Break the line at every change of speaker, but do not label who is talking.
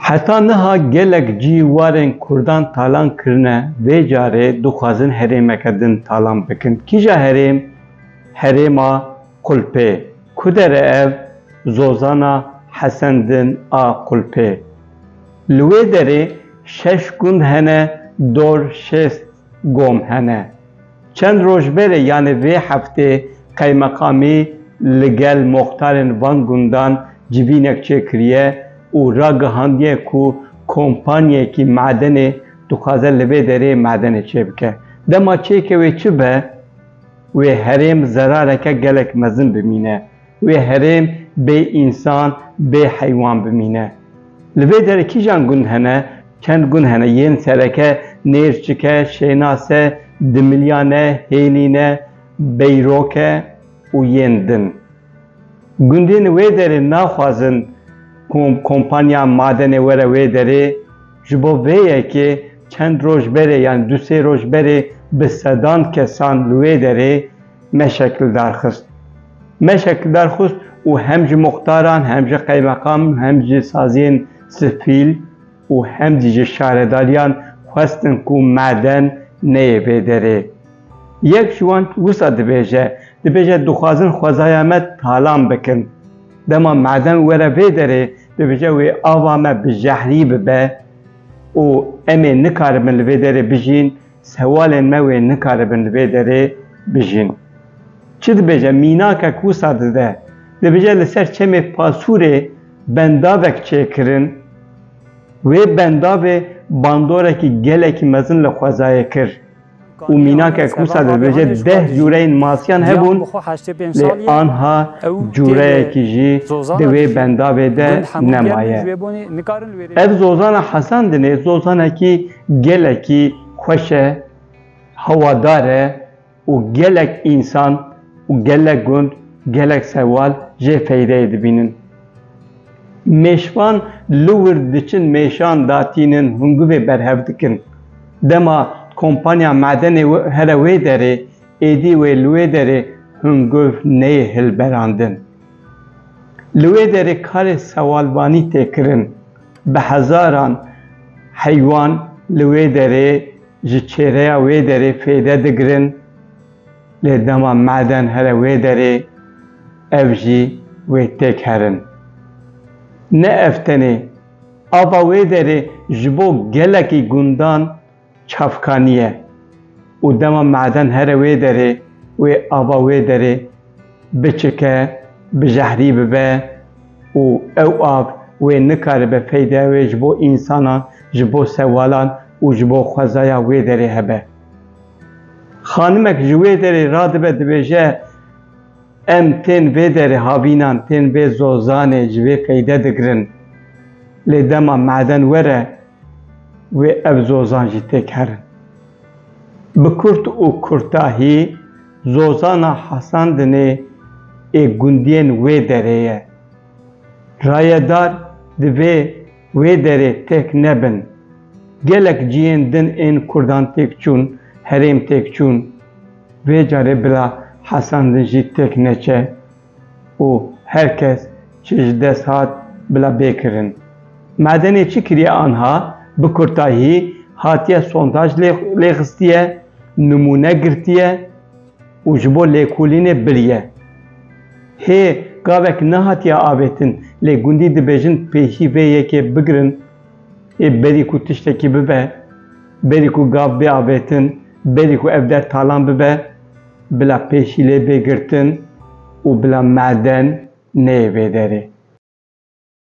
Heta niha gelek cîwarên Kurdan talan kirine, vê carê dixwazin herêmeke din talan bikin. Kîja herêm? Herêma Qulpê. Ku dere ev? Zozana Hesendin a Qulpê. Li wê derê 6 gund hene, dor 6 gom hene. Çend roj berê yanî vê heftê Kaymakamî li gel moxtarên van gundan civînek çêkiriye û ragihandiye ku kompanyekî madenê dixwaze li vê derê madenê çêbike. Dema çêkê wê çi be? Wê herêm zerareke gelek mezin bimîne. Wê herêm bê însan, bê heywan bimîne. Li vê derê kîjan gund hene? Çend gund hene? Yên sereke, nêrçike, şênase, dimilyane, hêlîne, beyroke û yên din. Gundên wê derê naxwazin kompanya madenê were wê derê, ji bo vê yekê çend roj berê yani 2-3 roj berê bi sedan kesan li wê derê me şekildar xist. Me şekildar xist û hem ji muxtaran, hem ji kaymakam, hem ji saziyên sivîl û hem ji şaredariyan xwestin ku maden neyê vê derê. Yek ji wan wisa dibêje dixwazin xwezaya me talan bikin. Dema maden were vê derê dibêje wê ava me bi jehrî bibe û em ê nikaribin li vê derê bijîn, sewalên me wê nikaribin li vê derê bijîn. Çi dibêje? Mînakek wisa dide. Dibêje li ser çemê pasûrê bendavek çêkirin, wê bendavê bandorekî gelekî mezin li xwezayê kir. û mînakek wisa dibêje 10 cûreyên masiyan hebûn, lê anha cûreyekî jî di wê bendavê de nemaye. Ev Zozana Hesendinê zozanekî gelekî xweş e, hewadar e û gelek însan û gelek gund, gelek sewal jê feydeyê dibînin. Mêşvan li wir diçin mêşan datînin hûngivê berhev dikin. Dema kompanya madenê here wê derê êdî wê li wê derê hûngiv neyê hilberandin. Li wê derê karê sewalvanî tê kirin. Bi hezaran heywan li wê derê ji çêreya wê derê fêde digirin. Lê dema maden here wê derê ev jî wê têk herin. Ne ev tenê, ava wê derê ji bo gelekî gundan çavkanî û dema maden here wê derê wê ava wê derê biçike, bi jehrî bibe û ew av wê nikaribe feydeya wê ji bo însanan, ji bo sewalan û ji bo xwezaya wê derê hebe. Xanimek ji wê derê radibe dibêje em tên vê derê havînan, tên vê zozanê ji wê feyde digirin. Lê dema maden were wê ev zozan jî têk herin. Bi kurt û kurtahî Zozana Hesendinê ê gundiyên wê derê ye. Rayedar divê wê derê têk nebin. Gelek ciyên din ên Kurdan têk çûn, herêm têk çûn. Vê carê bila Hesendin jî têk neçe û herkes çi ji dest hat bila bêkirin. Madenê çi kiriye anha? Bi kurtahî hatiye sondaj lêxistiye, numûne girtiye û ji bo lêkolînê biriye. Hê gavek nehatiye avêtin, lê gundî dibêjin pêşî vê yekê bigirin, ê berî ku tiştekî bibe, berî ku gav bê avêtin, berî ku ev der talan bibe, bila pêşî lê bêgirtin û bila maden neyê vê derê.